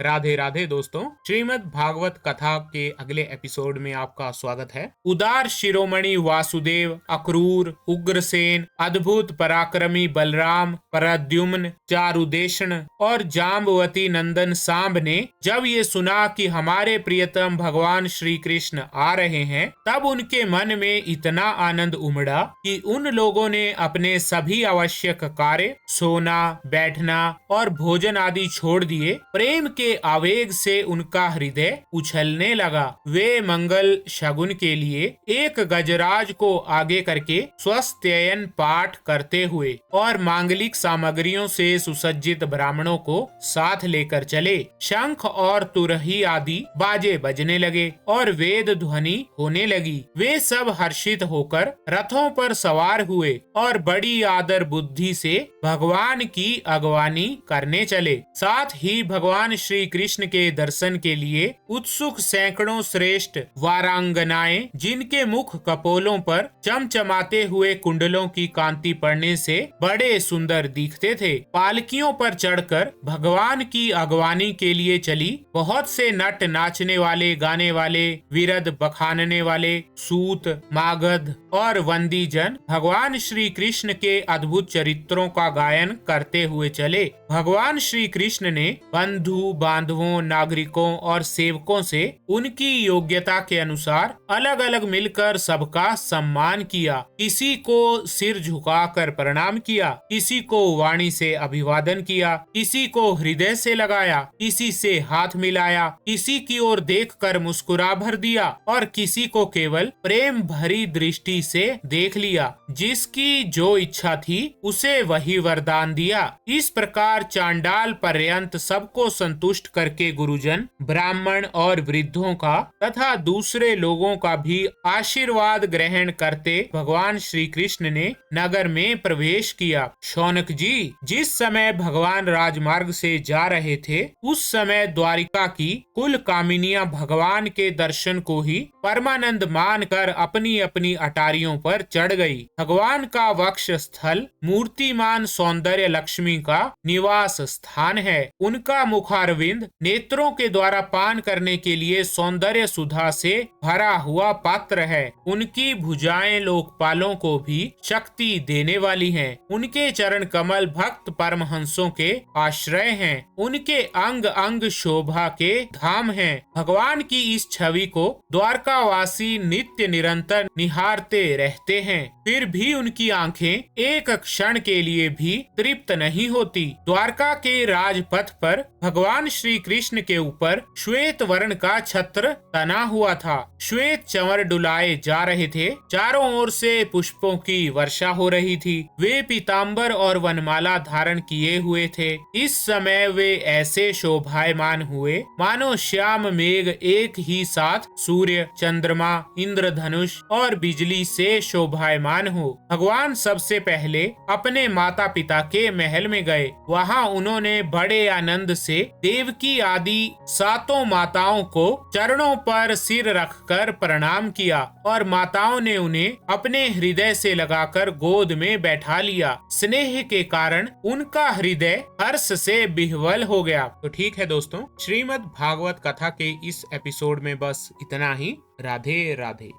राधे राधे दोस्तों, श्रीमद् भागवत कथा के अगले एपिसोड में आपका स्वागत है। उदार शिरोमणि वासुदेव, अक्रूर, उग्रसेन, अद्भुत पराक्रमी बलराम, प्रद्युम्न, चारुदेशन और जाम्बवती नंदन सांब ने जब ये सुना कि हमारे प्रियतम भगवान श्री कृष्ण आ रहे हैं, तब उनके मन में इतना आनंद उमड़ा कि उन लोगों ने अपने सभी आवश्यक कार्य, सोना, बैठना और भोजन आदि छोड़ दिए। प्रेम के आवेग से उनका हृदय उछलने लगा। वे मंगल शगुन के लिए एक गजराज को आगे करके स्वस्त्ययन पाठ करते हुए और मांगलिक सामग्रियों से सुसज्जित ब्राह्मणों को साथ लेकर चले। शंख और तुरही आदि बाजे बजने लगे और वेद ध्वनि होने लगी। वे सब हर्षित होकर रथों पर सवार हुए और बड़ी आदर बुद्धि से भगवान की अगवानी करने चले। साथ ही भगवान श्री कृष्ण के दर्शन के लिए उत्सुक सैकड़ों श्रेष्ठ वारांगनाएं, जिनके मुख कपोलों पर चमचमाते हुए कुंडलों की कांति पड़ने से बड़े सुंदर दिखते थे, पालकियों पर चढ़कर भगवान की अगवानी के लिए चली। बहुत से नट, नाचने वाले, गाने वाले, विरद, बखानने वाले, सूत, मागध और वंदी जन भगवान श्री कृष्ण के अद्भुत चरित्रों का गायन करते हुए चले। भगवान श्री कृष्ण ने बंधु बांधवों, नागरिकों और सेवकों से उनकी योग्यता के अनुसार अलग अलग मिलकर सबका सम्मान किया। किसी को सिर झुकाकर प्रणाम किया, किसी को वाणी से अभिवादन किया, किसी को हृदय से लगाया, किसी से हाथ मिलाया, किसी की ओर देखकर मुस्कुरा भर दिया और किसी को केवल प्रेम भरी दृष्टि से देख लिया। जिसकी जो इच्छा थी उसे वही वरदान दिया। इस प्रकार चांडाल पर्यंत सबको संतुष्ट करके गुरुजन, ब्राह्मण और वृद्धों का तथा दूसरे लोगों का भी आशीर्वाद ग्रहण करते भगवान श्री कृष्ण ने नगर में प्रवेश किया। शौनक जी जिस समय भगवान राजमार्ग से जा रहे थे, उस समय द्वारिका की कुल कामिनियां भगवान के दर्शन को ही परमानंद मानकर अपनी अपनी अटारियों पर चढ़ गई। भगवान का वक्ष स्थल मूर्तिमान सौंदर्य लक्ष्मी का निवास स्थान है। उनका मुखारविंद नेत्रों के द्वारा पान करने के लिए सौंदर्य सुधा से भरा हुआ पात्र है। उनकी भुजाएं लोकपालों को भी शक्ति देने वाली हैं। उनके चरण कमल भक्त परमहंसों के आश्रय हैं। उनके अंग अंग शोभा के धाम हैं। भगवान की इस छवि को द्वारकावासी नित्य निरंतर निहारते रहते हैं, फिर भी उनकी आंखें एक क्षण के लिए भी तृप्त नहीं होती। द्वारका के राजपथ पर भगवान श्री कृष्ण के ऊपर श्वेत वर्ण का छत्र तना हुआ था। श्वेत चंवर डुलाए जा रहे थे। चारों ओर से पुष्पों की वर्षा हो रही थी। वे पीताम्बर और वनमाला धारण किए हुए थे। इस समय वे ऐसे शोभायमान हुए मानो श्याम मेघ एक ही साथ सूर्य, चंद्रमा, इंद्रधनुष और बिजली से शोभायमान हो। भगवान सबसे पहले अपने माता पिता के महल में गए। वहां उन्होंने बड़े आनंद से देवकी आदि सातों माताओं को चरणों पर सिर रखकर प्रणाम किया और माताओं ने उन्हें अपने हृदय से लगाकर गोद में बैठा लिया। स्नेह के कारण उनका हृदय हर्ष से विह्वल हो गया। तो ठीक है दोस्तों, श्रीमद् भागवत कथा के इस एपिसोड में बस इतना ही। राधे राधे।